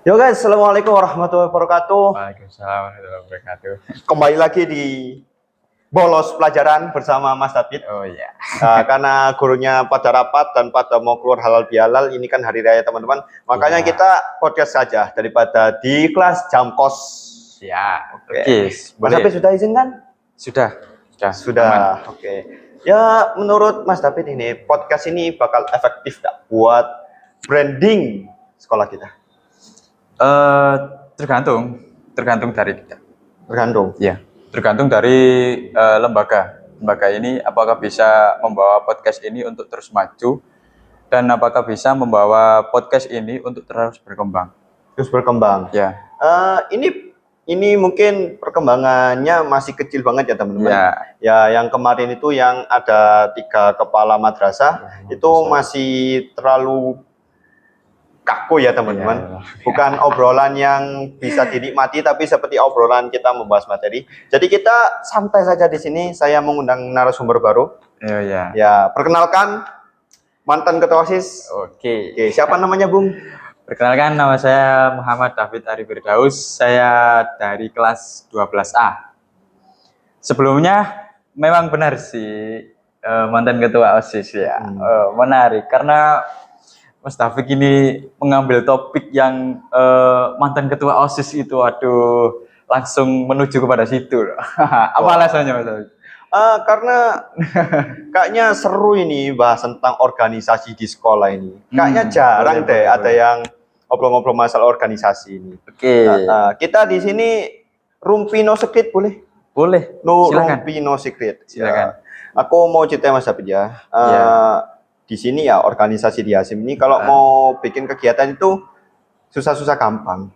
Yo guys, assalamualaikum warahmatullahi wabarakatuh. Waalaikumsalam warahmatullahi wabarakatuh. Kembali lagi di bolos pelajaran bersama Mas David. Oh iya. Karena gurunya pada rapat dan pada mau keluar halal bihalal, ini kan hari raya teman-teman. Makanya Ya. kita podcast saja daripada di kelas jam kos. Ya. Oke. Oke. Mas Boleh. David sudah izin kan? Sudah. Sudah. Aman. Oke. Ya, menurut Mas David ini podcast ini bakal efektif nggak buat branding sekolah kita? Tergantung dari kita. Tergantung. Ya. Tergantung dari lembaga. Lembaga ini apakah bisa membawa podcast ini untuk terus maju dan apakah bisa membawa podcast ini untuk terus berkembang. Terus berkembang. Ya. Ini mungkin perkembangannya masih kecil banget ya teman-teman. Ya. Ya, yang kemarin itu yang ada 3 kepala madrasah itu masih terlalu kaku ya teman-teman. Bukan obrolan yang bisa dinikmati, tapi seperti obrolan kita membahas materi. Jadi kita santai saja di sini. Saya mengundang narasumber baru. Ya. Ya, perkenalkan mantan ketua OSIS. Oke. Oke, siapa namanya, Bung? Perkenalkan, nama saya Muhammad David Ari Firdaus. Saya dari kelas 12A. Sebelumnya memang benar sih mantan ketua OSIS ya. Menarik karena Mas David ini mengambil topik yang mantan ketua OSIS itu, aduh, langsung menuju kepada situ. Apa alasannya Mas David? Karena kayaknya seru ini bahas tentang organisasi di sekolah ini. Kayaknya jarang boleh. ada yang ngobrol-ngobrol masalah organisasi ini. Oke. Kita di sini rumpi no secret boleh? Boleh. No, Silakan. rumpi no secret. Silakan. Aku mau cerita Mas David ya. Iya. Di sini ya organisasi di Hasim ini kalau mau bikin kegiatan itu susah-susah gampang.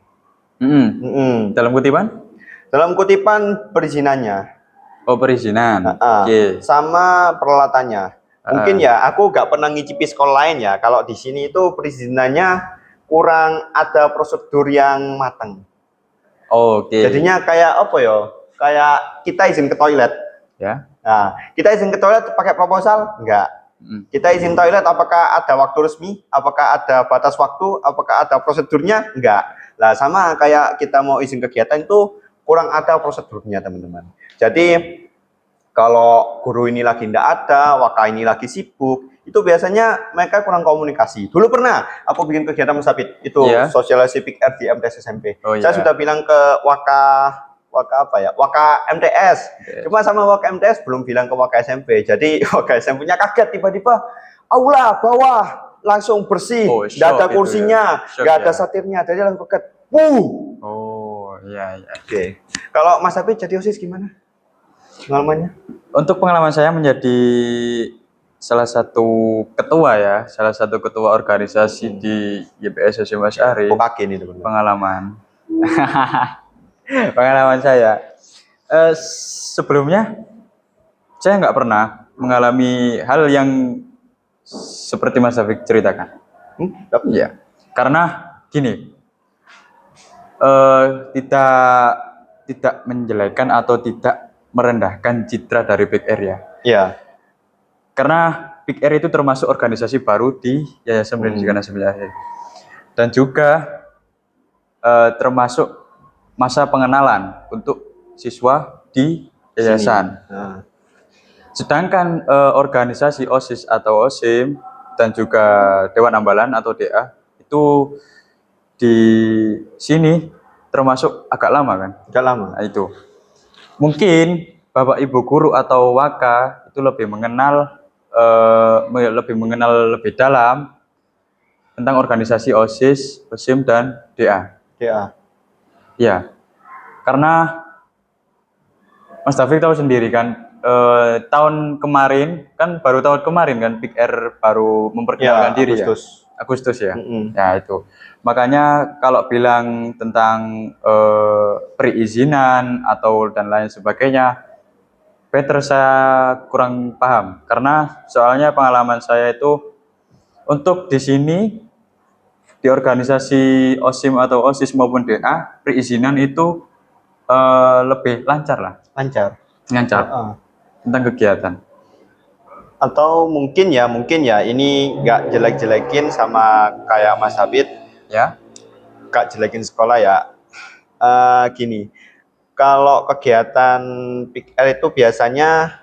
Dalam kutipan? Dalam kutipan perizinannya. Oh, perizinan. Oke. Sama peralatannya. Mungkin ya aku nggak pernah ngicipi sekolah lain ya. Kalau di sini itu perizinannya kurang ada prosedur yang matang. Oke. Jadinya kayak apa ya? Kayak kita izin ke toilet. Ya. Nah, kita izin ke toilet pakai proposal? Enggak. Kita izin toilet apakah ada waktu resmi? Apakah ada batas waktu? Apakah ada prosedurnya? Enggak. Lah sama kayak kita mau izin kegiatan itu kurang ada prosedurnya, teman-teman. Jadi kalau guru ini lagi enggak ada, waka ini lagi sibuk, itu biasanya mereka kurang komunikasi. Dulu pernah aku bikin kegiatan musabit, itu sosialisasi PIKR di MTS SMP. Saya sudah bilang ke waka MTS. Cuma sama waka MTS belum bilang ke waka SMP. Jadi waka SMP-nya kaget tiba-tiba aula bawah langsung bersih, nggak ada kursinya, nggak ada satirnya, jadi langsung kaget. Oh, iya. Oke. Kalau Mas David jadi OSIS gimana pengalamannya? Untuk pengalaman saya menjadi salah satu ketua organisasi di YPS Hasyim Asy'ari. Kaget nih teman-teman. Pengalaman saya sebelumnya saya nggak pernah mengalami hal yang seperti Mas David ceritakan. Ya, karena gini, tidak menjelekkan atau tidak merendahkan citra dari PIKR ya. Iya. Karena PIKR itu termasuk organisasi baru di Yayasan Pendidikan Hasyim Asy'ari dan juga termasuk masa pengenalan untuk siswa di yayasan. Sedangkan organisasi OSIS atau OSIM dan juga Dewan Ambalan atau DA itu di sini termasuk agak lama kan? Agak lama. Nah, itu. Mungkin Bapak Ibu guru atau waka itu lebih mengenal lebih dalam tentang organisasi OSIS, OSIM dan DA. Ya, karena Mas David tahu sendiri kan, tahun kemarin kan PIKR baru memperkenalkan diri Agustus ya. Ya itu. Makanya kalau bilang tentang perizinan atau dan lain sebagainya, better saya kurang paham karena soalnya pengalaman saya itu untuk di sini di organisasi OSIM atau OSIS maupun DA perizinan itu lebih lancar tentang kegiatan. Atau mungkin ya ini nggak jelek-jelekin sama kayak Mas Habib ya. gak jelekin sekolah ya. Gini, kalau kegiatan PIKR itu biasanya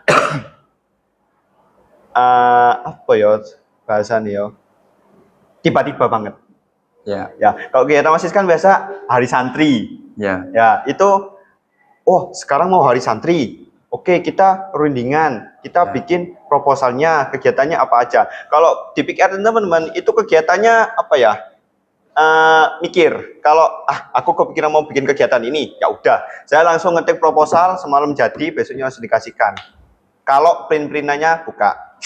apa ya bahasannya ya? Tiba-tiba banget. Ya. Ya, kalau kegiatan OSIS kan biasa hari santri. Ya. Ya, itu sekarang mau hari santri. Oke, kita rundingan, kita bikin proposalnya, kegiatannya apa aja. Kalau di PIKR teman-teman, itu kegiatannya apa ya? Mikir. Kalau aku kepikiran mau bikin kegiatan ini, ya udah, saya langsung ngetik proposal, semalam jadi, besoknya langsung dikasihkan. Kalau print-printannya buka.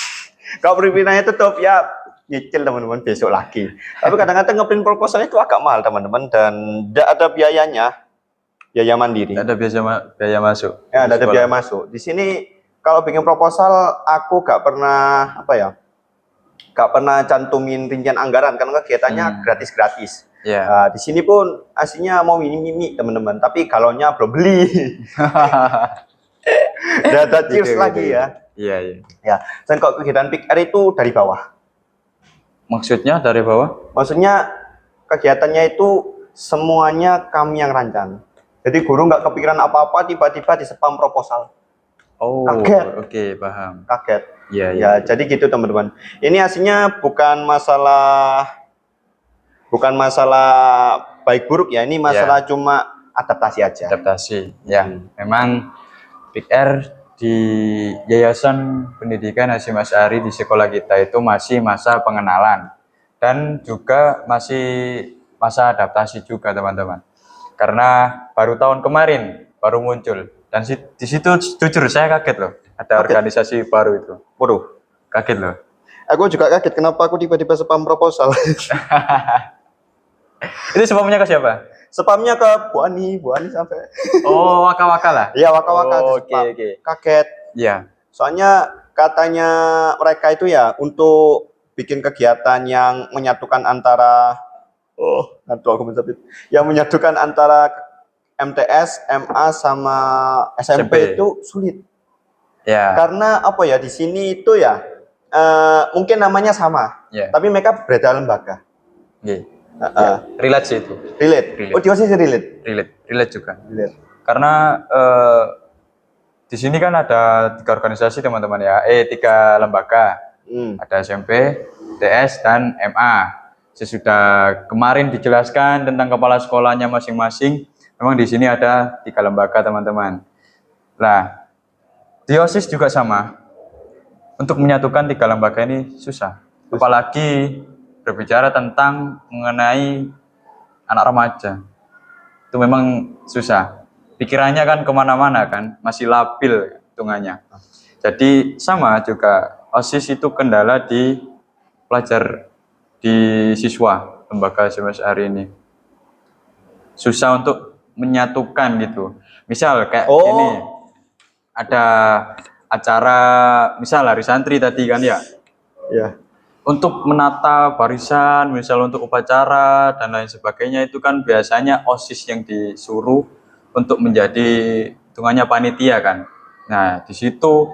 Kalau print-printannya tutup, ya nyicil teman-teman besok lagi. Tapi kadang-kadang ngeprint proposalnya itu agak mahal teman-teman, dan tidak ada biayanya. Biaya mandiri. Ada biaya masuk. Ya, ada biaya masuk. Di sini kalau bikin proposal aku gak pernah gak pernah cantumin rincian anggaran karena kegiatannya gratis-gratis. Yeah. Nah, di sini pun aslinya mau mini teman-teman, tapi galonnya belum beli. Data cheers lagi ya. Iya. Ya, dan kalau kegiatan PIKR itu dari bawah. Maksudnya dari bawah? Maksudnya kegiatannya itu semuanya kami yang rancang. Jadi guru nggak kepikiran apa-apa, tiba-tiba di spam proposal. Oh, kaget. Oke, paham. Kaget. Iya. Ya, jadi gitu teman-teman. Ini aslinya bukan masalah baik buruk ya. Ini masalah cuma adaptasi aja. Adaptasi. Ya, memang PIKR di Yayasan Pendidikan Hasyim Asy'ari di sekolah kita itu masih masa pengenalan dan juga masih masa adaptasi juga teman-teman. Karena baru tahun kemarin baru muncul dan di situ jujur saya kaget loh ada organisasi baru itu. Waduh, kaget loh. Aku juga kaget kenapa aku tiba-tiba spam proposal. Itu spamnya ke siapa? Spamnya ke Bu Ani sampai. Oh, waka-waka lah. Iya, waka-waka. Oke. Kaget. Iya. Soalnya katanya mereka itu ya untuk bikin kegiatan yang menyatukan antara yang menyatukan antara MTS, MA sama SMP itu sulit. Ya. Karena di sini itu ya mungkin namanya sama, tapi mereka beda lembaga. Relate sih itu. Relate. Oh, di OSIS Relate juga. Relate. Karena di sini kan ada 3 organisasi teman-teman ya, 3 lembaga. Ada SMP, TS, dan MA. Sesudah kemarin dijelaskan tentang kepala sekolahnya masing-masing, memang di sini ada 3 lembaga teman-teman. Nah, di OSIS juga sama. Untuk menyatukan 3 lembaga ini susah. Apalagi berbicara tentang mengenai anak remaja. Itu memang susah. Pikirannya kan kemana-mana kan, masih labil hitungannya. Jadi sama juga, OSIS itu kendala di pelajar di siswa lembaga Hasyim Asy'ari ini susah untuk menyatukan gitu. Misal kayak ini ada acara misal hari santri tadi kan ya. Iya. Untuk menata barisan, misal untuk upacara dan lain sebagainya itu kan biasanya OSIS yang disuruh untuk menjadi hitungannya panitia kan. Nah, di situ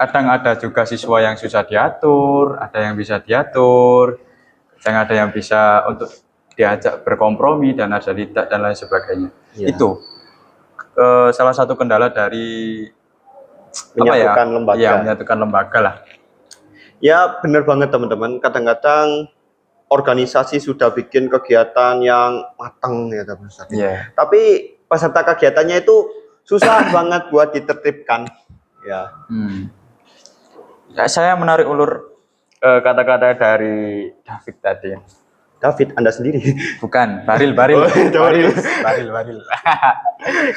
kadang ada juga siswa yang susah diatur, ada yang bisa diatur, kadang ada yang bisa untuk diajak berkompromi dan ada tidak dan lain sebagainya. Ya. Itu salah satu kendala dari menyatukan lembaga. Ya, menyatukan lembaga lah. Ya, benar banget teman-teman. Kadang-kadang organisasi sudah bikin kegiatan yang matang ya teman-teman. Yeah. Tapi peserta kegiatannya itu susah banget buat ditertibkan. Ya. Ya, saya menarik ulur kata-kata dari David tadi. David, Anda sendiri? Bukan, Baril. Baril.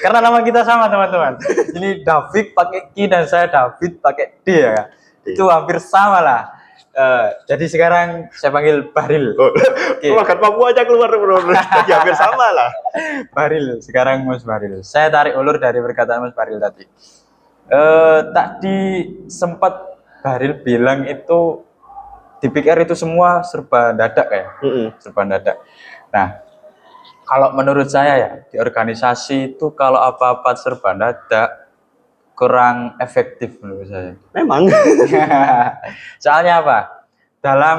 Karena nama kita sama teman-teman. Ini David pakai Q dan saya David pakai D ya. Itu hampir sama lah. Jadi sekarang saya panggil Baril. Makan Papua aja keluar bro. Jadi hampir sama lah. Baril, sekarang Mas Baril. Saya tarik ulur dari perkataan Mas Baril tadi. Tadi sempat Baril bilang itu di PIKR itu semua serba dadak ya. Serba dadak. Nah, kalau menurut saya ya di organisasi itu kalau apa-apa serba dadak kurang efektif menurut saya. Memang. Soalnya apa? Dalam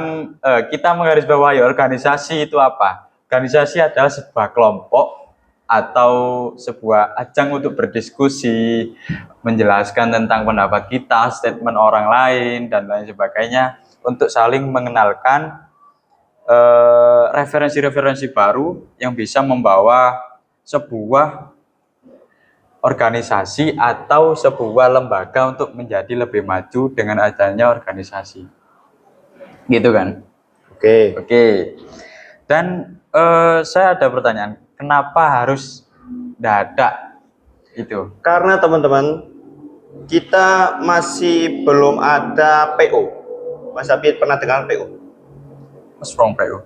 kita menggarisbawahi organisasi itu apa? organisasi adalah sebuah kelompok atau sebuah ajang untuk berdiskusi, menjelaskan tentang pendapat kita, statement orang lain, dan lain sebagainya, untuk saling mengenalkan referensi-referensi baru yang bisa membawa sebuah organisasi atau sebuah lembaga untuk menjadi lebih maju dengan adanya organisasi. Gitu kan? Oke. Dan saya ada pertanyaan, kenapa harus dadak itu? Karena teman-teman, kita masih belum ada PO. Mas Abid pernah dengar PO? What's wrong, PO?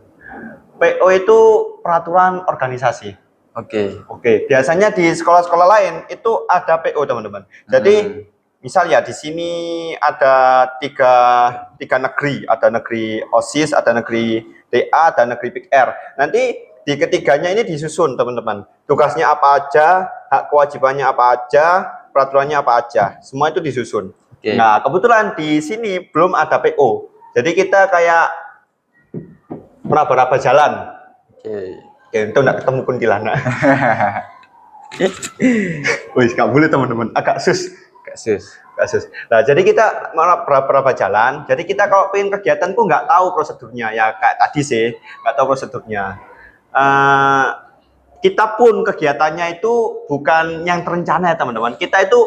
PO itu peraturan organisasi. Oke. Biasanya di sekolah-sekolah lain itu ada PO, teman-teman. Jadi misal ya di sini ada tiga negeri, ada negeri OSIS, ada negeri DA, ada negeri PIKR. Nanti di ketiganya ini disusun, teman-teman. Tugasnya apa aja, hak kewajibannya apa aja, peraturannya apa aja, semua itu disusun. Nah, kebetulan di sini belum ada PO. Jadi kita kayak meraba-raba jalan. Ya, itu nggak ketemu kuntilanak. Wih, nggak boleh teman-teman, agak sus. Nah, jadi kita meraba-raba jalan. Jadi kita kalau pengen kegiatan tuh nggak tahu prosedurnya, ya kayak tadi sih, nggak tahu prosedurnya. Kita pun kegiatannya itu bukan yang terencana ya teman-teman. Kita itu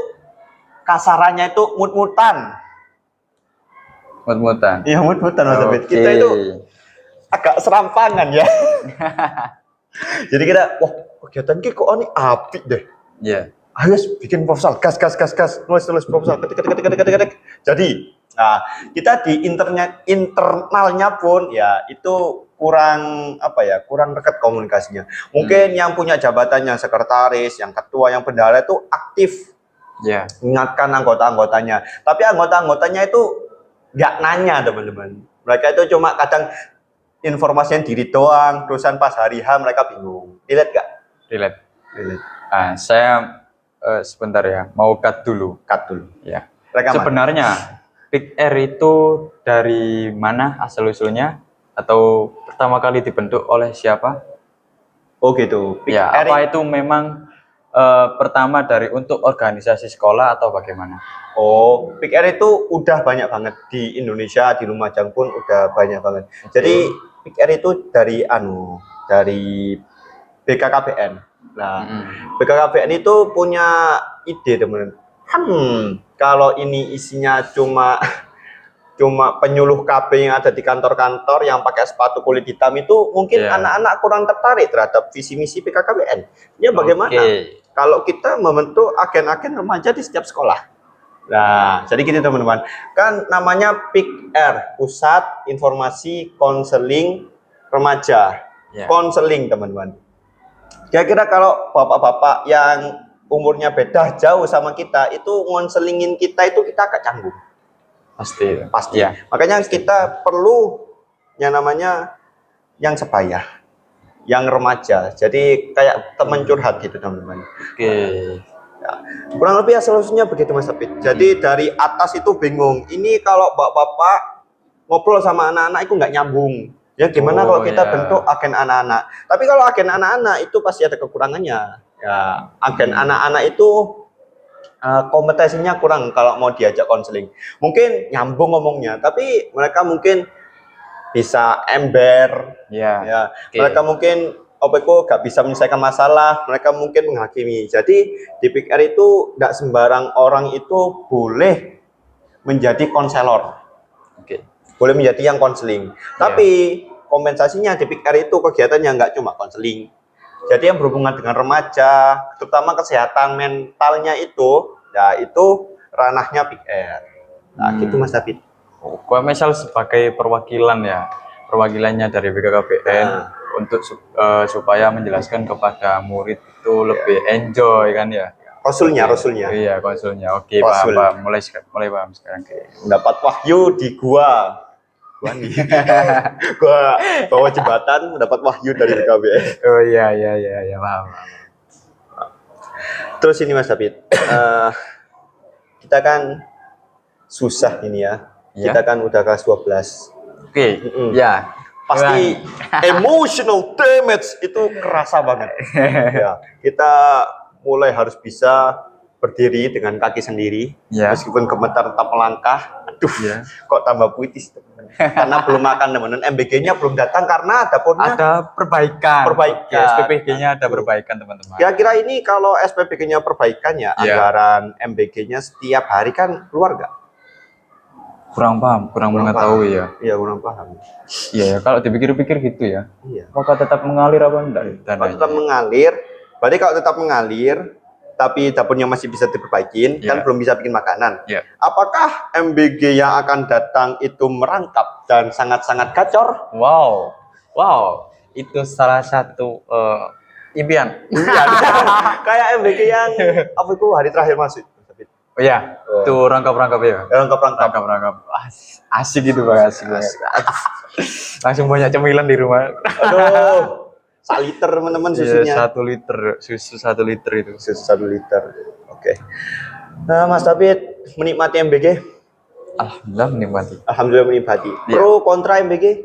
kasarannya itu mut-mutan. Iya, mut-mutan Mas David. Kita itu agak serampangan ya. Jadi kita, wah kegiatan kita kok ini apik deh. Iya. Ayo bikin proposal, gas, nulis proposal, ketik. Jadi, nah kita di internalnya pun ya itu kurang dekat komunikasinya. Mungkin yang punya jabatannya sekretaris, yang ketua, yang bendahara itu aktif, ingatkan anggota-anggotanya. Tapi anggota-anggotanya itu nggak nanya teman-teman. Mereka itu cuma kadang informasinya diri doang, terusan pas hari H mereka bingung. Relate gak? Relate. Saya sebentar ya, mau cut dulu. Ya. Rekaman. Sebenarnya PIKR itu dari mana asal-usulnya atau pertama kali dibentuk oleh siapa? Oh gitu. PIKR ya, apa itu memang pertama dari untuk organisasi sekolah atau bagaimana? Oh, PIKR itu udah banyak banget di Indonesia, di Lumajang pun udah banyak banget. Jadi PIKR itu dari BKKBN. Nah, BKKBN itu punya ide teman-teman. Kalau ini isinya cuma penyuluh KB yang ada di kantor-kantor yang pakai sepatu kulit hitam itu mungkin anak-anak kurang tertarik terhadap visi misi BKKBN. Ya bagaimana kalau kita membentuk agen-agen remaja di setiap sekolah? Nah, jadi gitu teman-teman. Kan namanya PIKR, Pusat Informasi Konseling Remaja. Konseling teman-teman. Kira-kira kalau bapak-bapak yang umurnya beda jauh sama kita itu ngonselingin kita itu kita agak canggung. Pasti. Ya. Makanya kita perlu yang namanya yang sebaya, yang remaja. Jadi kayak teman curhat gitu teman-teman. Ya, kurang lebih solusinya begitu Mas David. Jadi dari atas itu bingung. Ini kalau bapak-bapak ngobrol sama anak-anak itu nggak nyambung. Ya gimana kalau kita bentuk agen anak-anak. Tapi kalau agen anak-anak itu pasti ada kekurangannya. Ya, agen anak-anak itu kompetensinya kurang kalau mau diajak konseling. Mungkin nyambung ngomongnya, tapi mereka mungkin bisa ember. Mereka mungkin gak bisa menyelesaikan masalah, mereka mungkin menghakimi. Jadi di PIKR itu tidak sembarang orang itu boleh menjadi konselor. Boleh menjadi yang konseling. Tapi kompensasinya di PIKR itu kegiatannya nggak cuma konseling. Jadi yang berhubungan dengan remaja, terutama kesehatan mentalnya itu, ya itu ranahnya PIKR. Nah, gitu Mas David. Gua misal sebagai perwakilannya dari BKKBN untuk supaya menjelaskan kepada murid itu lebih enjoy kan ya. Rasulnya. Iya, konsulnya. Oke, paham. Mulai paham sekarang. Dapat wahyu di gua bawa jembatan mendapat wahyu dari BKKBN. Oh iya, paham. Terus ini Mas David, kita kan susah ini ya. Kita kan udah kelas 12. Ya. pasti emotional damage itu kerasa banget. Ya, kita mulai harus bisa berdiri dengan kaki sendiri, Ya. meskipun gemetar tetap melangkah. Aduh, Ya. kok tambah puitis teman. Karena belum makan teman-teman, MBG-nya belum datang karena dapurnya Ada perbaikan. Perbaikan. Ya, SPPG-nya ada perbaikan, teman-teman. Kira-kira ini kalau SPPG-nya perbaikan ya, Ya. anggaran MBG-nya setiap hari kan keluar nggak? Kurang paham, kurang mengetahui ya. Iya, kurang paham. Iya, ya, kalau dipikir-pikir gitu ya. Iya. Apakah tetap mengalir apa enggak? Kalau tetap mengalir, berarti kalau tetap mengalir, tapi dapurnya masih bisa diperbaikin, Iya. kan belum bisa bikin makanan. Iya. Apakah MBG yang akan datang itu merangkap dan sangat-sangat gacor? Wow. Wow. Itu salah satu impian. Iya, kayak MBG yang apa itu hari terakhir masuk. Oh iya, itu rangkap-rangkap ya. Rangkap-rangkap. Rangkap-rangkap. Asik gitu, Bang. Asik banget. Langsung banyak cemilan di rumah. Aduh, 1 liter teman-teman susunya. Iya, 1 liter, susu 1 liter itu. Susu 1 liter. Oke. Nah, Mas David menikmati MBG? Alhamdulillah menikmati. Alhamdulillah menikmati. Iya. Pro kontra MBG?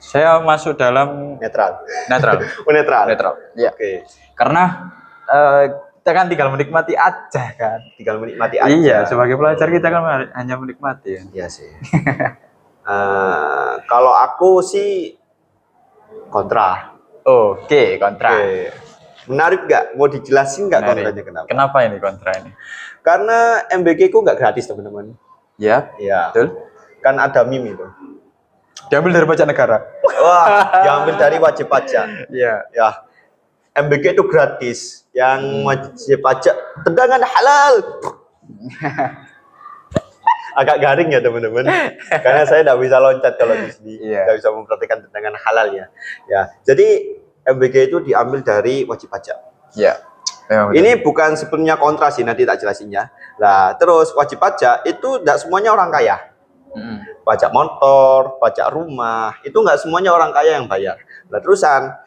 Saya masuk dalam Netral. netral. Oh, netral. Netral. Iya. Oke. Karena kita kan tinggal menikmati aja kan. Tinggal menikmati aja. Iya, sebagai pelajar kita kan hanya menikmati ya. Iya sih. Kalau aku sih kontra. Oke, kontra. Oke. Menarik nggak? Mau dijelasin nggak Menarik. kontranya kenapa? Kenapa ini kontra ini? Karena MBG ku nggak gratis teman-teman. Ya, Iya. betul. Kan ada meme itu. Diambil dari pajak negara. Wah, diambil dari wajib pajak. Iya. Ya, MBG itu gratis. Yang wajib pajak tendangan halal. Agak garing ya teman-teman, karena saya tidak bisa loncat kalau di sini, Iya. tidak bisa memperhatikan tendangan halalnya. Ya, jadi MBG itu diambil dari wajib pajak. Iya. Memang betul. Ini bukan sepenuhnya kontra sih, nanti tak jelasinnya. Nah, terus wajib pajak itu tidak semuanya orang kaya. Mm. Pajak motor, pajak rumah, itu nggak semuanya orang kaya yang bayar. Nah, terusan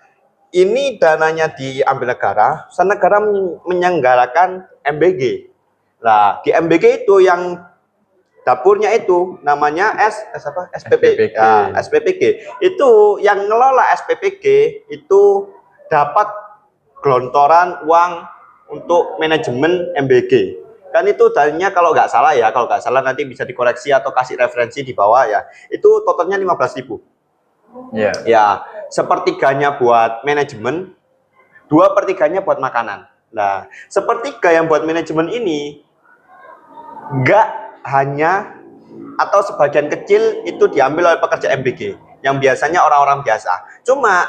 ini dananya diambil negara, negara menyelenggarakan MBG. Nah, di MBG itu yang dapurnya itu namanya SPPG. Ya, SPPG. Itu yang ngelola SPPG itu dapat gelontoran uang untuk manajemen MBG. Kan itu darinya kalau nggak salah ya, kalau nggak salah nanti bisa dikoreksi atau kasih referensi di bawah ya. Itu totalnya 15.000. Iya. Ya, sepertiganya buat manajemen, 2/3-nya buat makanan. Nah, sepertiga yang buat manajemen ini nggak hanya atau sebagian kecil itu diambil oleh pekerja MBG yang biasanya orang-orang biasa. Cuma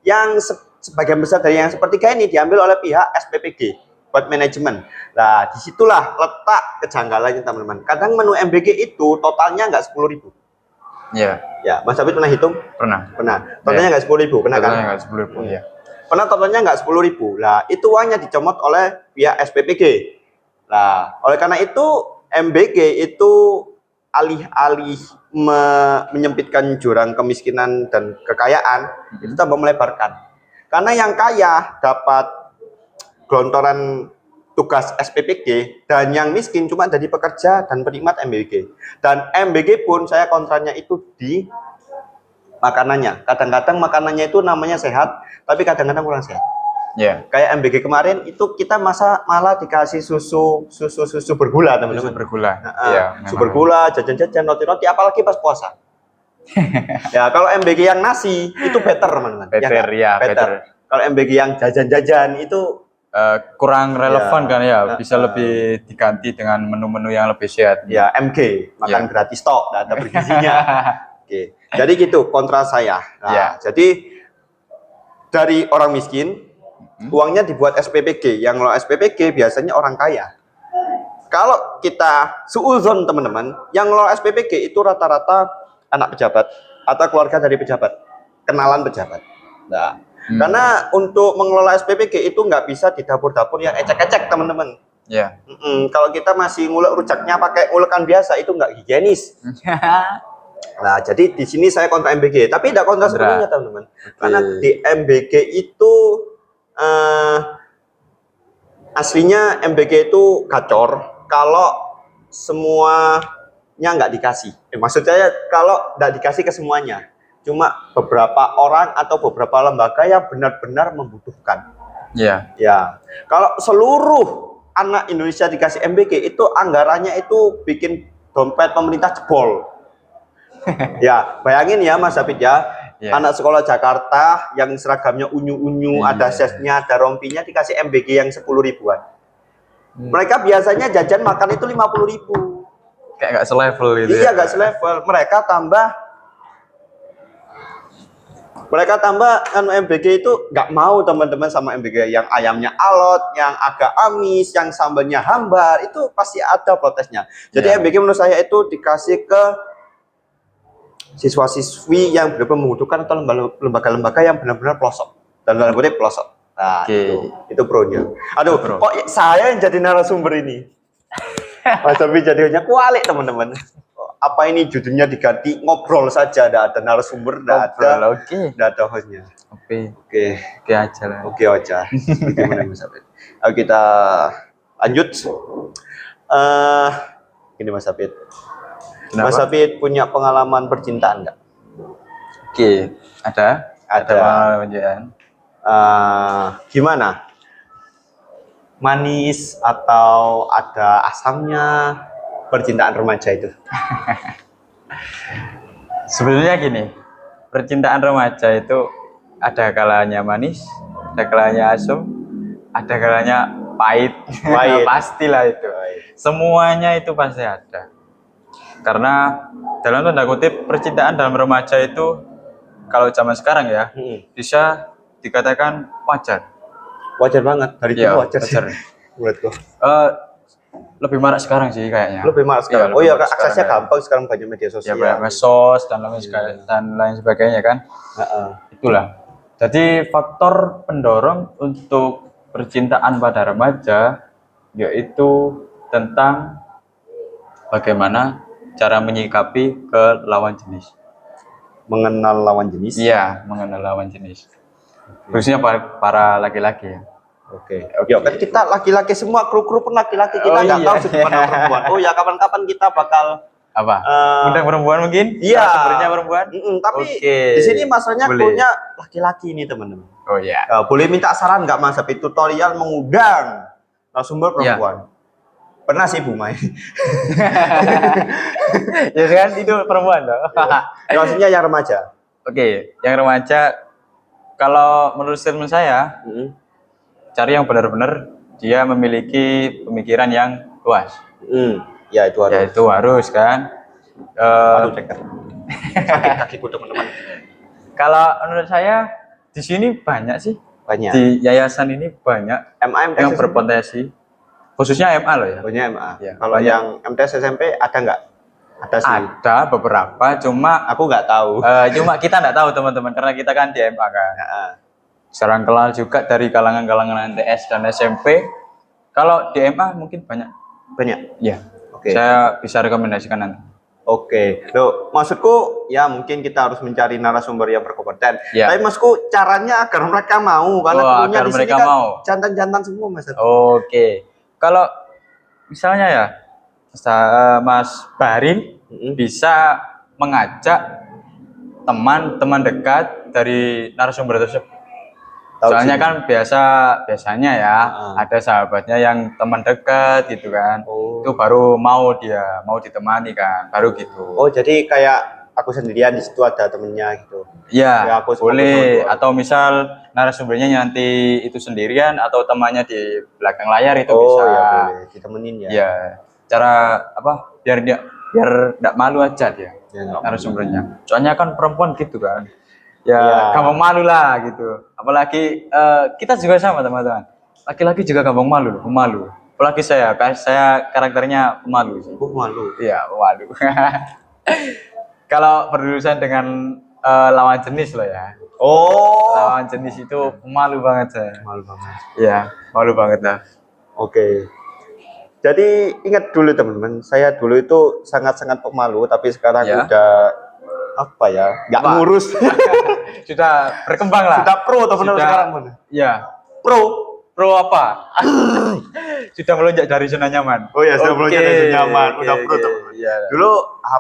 yang sebagian besar dari yang sepertiga ini diambil oleh pihak SPPG buat manajemen. Nah, disitulah letak kejanggalannya teman-teman. Kadang menu MBG itu totalnya nggak 10.000. Iya. Ya, Mas David pernah hitung? Pernah. Pernah. Totalnya nggak 10.000, pernah kan? Totalnya nggak 10.000. Iya. Pernah totalnya nggak 10.000. Lah, itu uangnya dicomot oleh pihak SPPG. Nah, oleh karena itu MBG itu alih-alih menyempitkan jurang kemiskinan dan kekayaan, itu tambah melebarkan. Karena yang kaya dapat gelontoran tugas SPPG dan yang miskin cuma jadi pekerja dan penikmat MBG. Dan MBG pun saya kontranya itu di makanannya. Kadang-kadang makanannya itu namanya sehat, tapi kadang-kadang kurang sehat. Iya. Kayak MBG kemarin itu kita malah dikasih susu bergula teman-teman. Susu bergula. Iya, susu bergula, jajan-jajan, roti-roti, apalagi pas puasa. Ya, kalau MBG yang nasi itu better teman-teman. Better, ya, better. Kalau MBG yang jajan-jajan itu kurang relevan Ya. kan ya, bisa lebih diganti dengan menu-menu yang lebih sehat. ya MG, makan Ya. gratis tok, nggak ada bergizinya. Oke, jadi gitu kontra saya. Nah, Ya. jadi dari orang miskin uangnya dibuat SPPG. Yang ngelola SPPG biasanya orang kaya. Kalau kita suuzon teman-teman, yang ngelola SPPG itu rata-rata anak pejabat atau keluarga dari pejabat, kenalan pejabat. Nah, karena untuk mengelola SPPG itu nggak bisa di dapur-dapur yang ecek-ecek teman-teman. Iya. Kalau kita masih ngulek rujaknya pakai ulekan biasa itu nggak higienis. Nah, jadi di sini saya kontra MBG, tapi tidak kontra sepenuhnya teman-teman. Karena di MBG itu aslinya MBG itu gacor kalau semuanya nggak dikasih. Maksud saya kalau nggak dikasih ke semuanya. cuma beberapa orang atau beberapa lembaga yang benar-benar membutuhkan. Iya. Ya, kalau seluruh anak Indonesia dikasih MBG itu anggarannya itu bikin dompet pemerintah jebol. Ya, bayangin ya Mas David ya, Iya. anak sekolah Jakarta yang seragamnya unyu-unyu, ada sesnya, ada rompinya dikasih MBG yang 10 ribuan. Mereka biasanya jajan makan itu 50 ribu. Kayak nggak selevel gitu. Iya, nggak selevel. Mereka tambah kan MBG itu nggak mau teman-teman sama MBG yang ayamnya alot, yang agak amis, yang sambalnya hambar, itu pasti ada protesnya. Jadi Iya. MBG menurut saya itu dikasih ke siswa-siswi yang benar-benar membutuhkan atau lembaga-lembaga yang benar-benar pelosok. Dan dalam kutip pelosok. Nah, itu pro-nya. Aduh, Pro. kok saya yang jadi narasumber ini? Mas David jadinya kualik teman-teman. Apa ini judulnya diganti ngobrol saja, tidak ada narasumber, tidak ada, Oke. tidak ada hostnya. Oke. Oke, Oke aja lah. oke aja. Bagaimana Mas David? Ayo kita lanjut. Ini Mas David. Kenapa? Mas David punya pengalaman percintaan nggak? Oke. Ada pengalaman. Gimana? Manis atau ada asamnya percintaan remaja itu? Sebenarnya gini, percintaan remaja itu ada kalanya manis, ada kalanya asam, ada kalanya pahit. Pahit. Pastilah itu. Semuanya itu pasti ada. Karena dalam tanda kutip percintaan dalam remaja itu kalau zaman sekarang ya bisa dikatakan wajar. Wajar banget, dari Iya, dulu wajar sih. wajar. Menurutku. Lebih marak sekarang sih kayaknya. Lebih malas sekarang. Iya, Oh iya, lebih marak aksesnya sekarang, gampang sekarang, banyak media Ya sosial. banyak medsos dan lain sebagainya kan. Itulah. Jadi faktor pendorong untuk percintaan pada remaja yaitu tentang bagaimana cara menyikapi ke lawan jenis. Mengenal lawan jenis. Iya, mengenal lawan jenis. Khususnya para laki-laki ya. Oke. Ya kan kita laki-laki semua, kru-kru pun laki-laki, kita Oh, nggak iya. tahu sudut pandang perempuan. Oh ya, kapan-kapan kita bakal Apa? Undang perempuan mungkin? iya. Sumbernya perempuan? Tapi Oke. di sini masalahnya Boleh. krunya laki-laki ini teman-teman. Oh iya. Boleh minta saran nggak Mas David, tutorial mengundang narasumber perempuan? Pernah sih Bu Mai. Ya kan itu perempuan toh. Ya, maksudnya yang remaja. Oke, yang remaja kalau menurut statement saya cari yang benar-benar dia memiliki pemikiran yang luas. Ya itu harus. Ya itu harus kan. Aduh, ceker. Sakit kakiku teman-teman. Kalau menurut saya di sini banyak sih. Banyak. Di yayasan ini banyak MA, yang MTS, berpotensi. Khususnya MA loh ya. banyak MA. Ya, Kalau banyak. yang MTS SMP ada nggak? Ada sih. Ada beberapa, cuma Aku nggak tahu. cuma kita nggak tahu teman-teman karena kita kan di MA kan. Jarang kenal juga dari kalangan-kalangan MTS dan SMP. Kalau di MA mungkin banyak. Banyak. Ya. Oke. Saya bisa rekomendasikan nanti. Oke. Loh, maksudku ya mungkin kita harus mencari narasumber yang berkompeten. Ya. Tapi maksudku caranya agar mereka mau, karena Oh, krunya agar di sini mereka kan mau. jantan-jantan semua Mas. Oke. Kalau misalnya ya Mas Barin bisa mengajak teman-teman dekat dari narasumber tersebut. Soalnya kan biasanya ya ada sahabatnya yang teman dekat gitu kan. Itu baru mau ditemani kan, baru gitu. Oh, jadi kayak aku sendirian di situ ada temennya gitu. Iya, Ya, aku boleh. sama. Atau misal narasumbernya nanti itu sendirian atau temannya di belakang layar itu Oh bisa. ya boleh, ditemenin ya. Iya. Cara apa? Biar enggak malu aja dia. Ya, nggak Narasumbernya. Soalnya kan perempuan gitu kan. Ya, Iya. gampang malu lah gitu. Apalagi kita juga sama teman-teman. Laki-laki juga gampang malu, pemalu. Apalagi saya karakternya pemalu sih. malu. Iya, pemalu. Kalau berurusan dengan lawan jenis loh ya. Oh, Lawan jenis itu pemalu banget saya. malu banget. Iya, malu banget lah. Oke. Jadi ingat dulu teman-teman, saya dulu itu sangat-sangat pemalu, tapi sekarang Ya. udah apa ya, nggak Apa? ngurus. Sudah berkembang lah. Sudah pro teman-teman Sudah. sekarang mana? Iya. Pro. pro apa? Sudah melonjak dari zona nyaman. Oh ya, sudah melonjak dari zona nyaman. Udah pro tuh. Iya. Dulu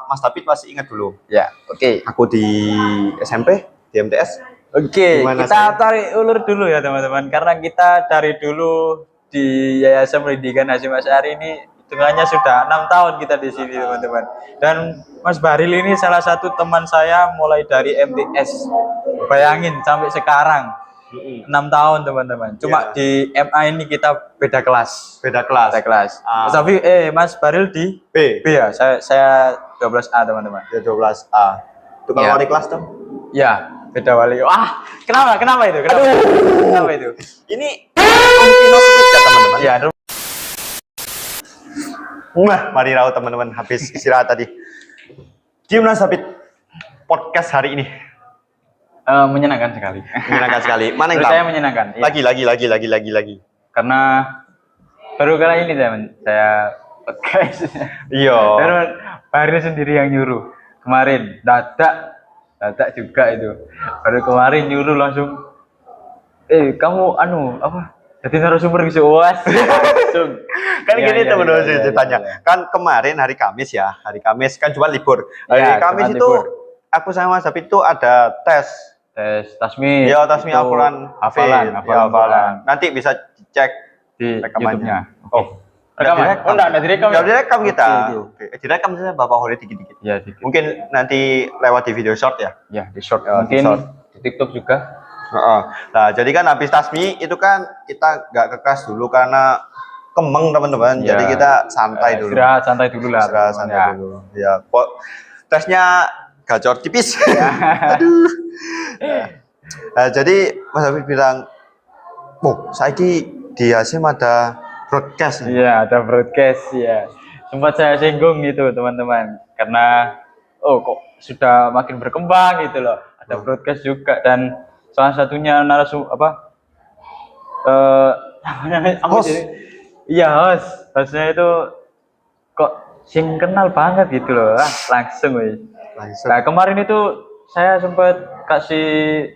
Mas David pasti ingat dulu. Ya, oke. Aku di SMP, di MTS. Oke, Gimana kita saya? tarik ulur dulu ya teman-teman, karena kita dari dulu di Yayasan Pendidikan Hasyim Asy'ari ini hitungannya sudah 6 tahun kita di sini teman-teman. Dan Mas Bahril ini salah satu teman saya mulai dari MTS. Bayangin sampai sekarang 6 tahun teman-teman. Cuma di MA ini kita beda kelas. Beda kelas. Beda kelas. Ah. Mas Taufik, Mas Bahril di B. B ya. Saya 12A teman-teman. Ya 12A. Itu kalau Ya. wali kelas dong. Ya, beda wali. Wah, kenapa itu? Kenapa itu? Ini Pino Speed ya teman-teman. Ya, Wah, mari rawat teman-teman habis istirahat tadi. Gimana David podcast hari ini? menyenangkan sekali. Menyenangkan sekali. Mana yang Menurut saya menyenangkan. Iya. lagi. Karena baru kali ini saya podcast. Iya. Baru Bahril sendiri yang nyuruh. Kemarin dadak juga itu. Baru kemarin nyuruh langsung. Kamu apa? Jadi narasumber bisa uas. Langsung. Kan Iya, gini iya, teman-teman iya, ceritanya. iya. Kan kemarin hari Kamis ya. Hari Kamis kan cuma libur. Iya, Hari Kamis cuma itu libur. aku sama Mas David itu ada tes. Tes tasmi. Ya, tasmi itu Al-Quran. hafalan. Hafalan. Nanti bisa cek Di rekamannya. YouTube-nya. Oh, Rekaman? Oh, enggak direkam. Nggak direkam kita. Oke. Direkam saja Bapak Hore dikit-dikit. Ya, di, Mungkin nanti lewat di video short ya. ya, di short. Ya, di Mungkin short. di TikTok juga. Heeh. Nah, jadi kan habis tasmi itu kan kita nggak ke kelas dulu karena kemeng teman-teman. Ya. Jadi kita santai dulu. Istirahat santai dulu lah. Istirahat teman-teman, santai ya. dulu. Ya, kok tesnya gacor tipis. Aduh. Nah, jadi Mas Habib bilang, saiki di Hasyim ada broadcast. Iya, ada broadcast ya. Sempat saya singgung gitu teman-teman, karena kok sudah makin berkembang gitu loh. Ada broadcast juga dan salah satunya Host. Iya, hostnya itu kok sing kenal banget gitu loh. Langsung wis. Langsung. Nah, kemarin itu saya sempat kasih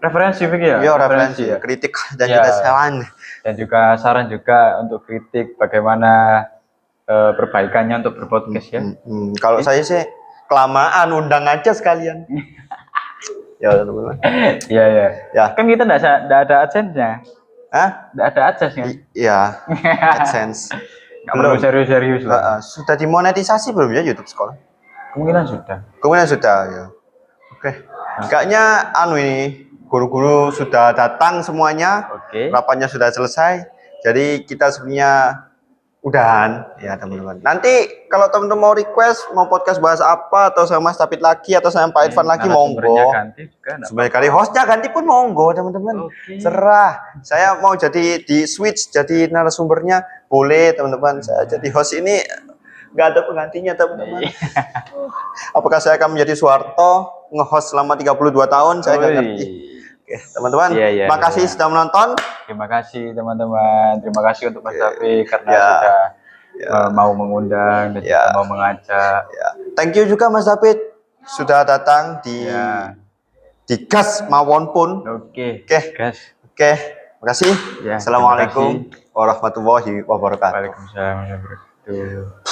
referensi ya. Iya, referensi, ya. kritik dan Ya. juga saran. Dan juga saran juga untuk kritik bagaimana perbaikannya untuk berpodcast ya. Kalau saya sih kelamaan undang aja sekalian. Ya, teman-teman. Iya ya. Ya. Kan kita enggak ada adsense-nya. Hah? Enggak ada adsense kan? Iya. AdSense. Nggak perlu serius-serius lah. Sudah dimonetisasi belum ya YouTube sekolah? Kemungkinan sudah. Kemudian sudah ya. Oke. Kayaknya ini guru-guru sudah datang semuanya. Oke. Rapatnya sudah selesai. Jadi kita sebenarnya udahan ya teman-teman. Nanti kalau teman-teman mau request mau podcast bahas apa atau sama Mas David lagi atau sama Pak Irfan lagi Narasumbernya monggo. ganti juga enggak Sebenarnya kali hostnya ganti pun monggo teman-teman. Oke. Serah. Saya mau jadi di switch jadi narasumbernya boleh teman-teman. Saya jadi host ini nggak ada penggantinya teman-teman. Apakah saya akan menjadi Soeharto nge-host selama 32 tahun? Saya nggak ngerti. Oke, teman-teman, Iya, makasih iya. sudah menonton. Terima kasih teman-teman. Terima kasih untuk Mas Taufik karena Ya. sudah Ya. mau mengundang dan Ya. juga mau mengajak. Ya. Thank you juga Mas David sudah datang di Ya. Gas Mawon pun. Oke. Oke. Guys. Oke, makasih. Ya, Assalamualaikum warahmatullahi wabarakatuh. Waalaikumsalam warahmatullahi wabarakatuh.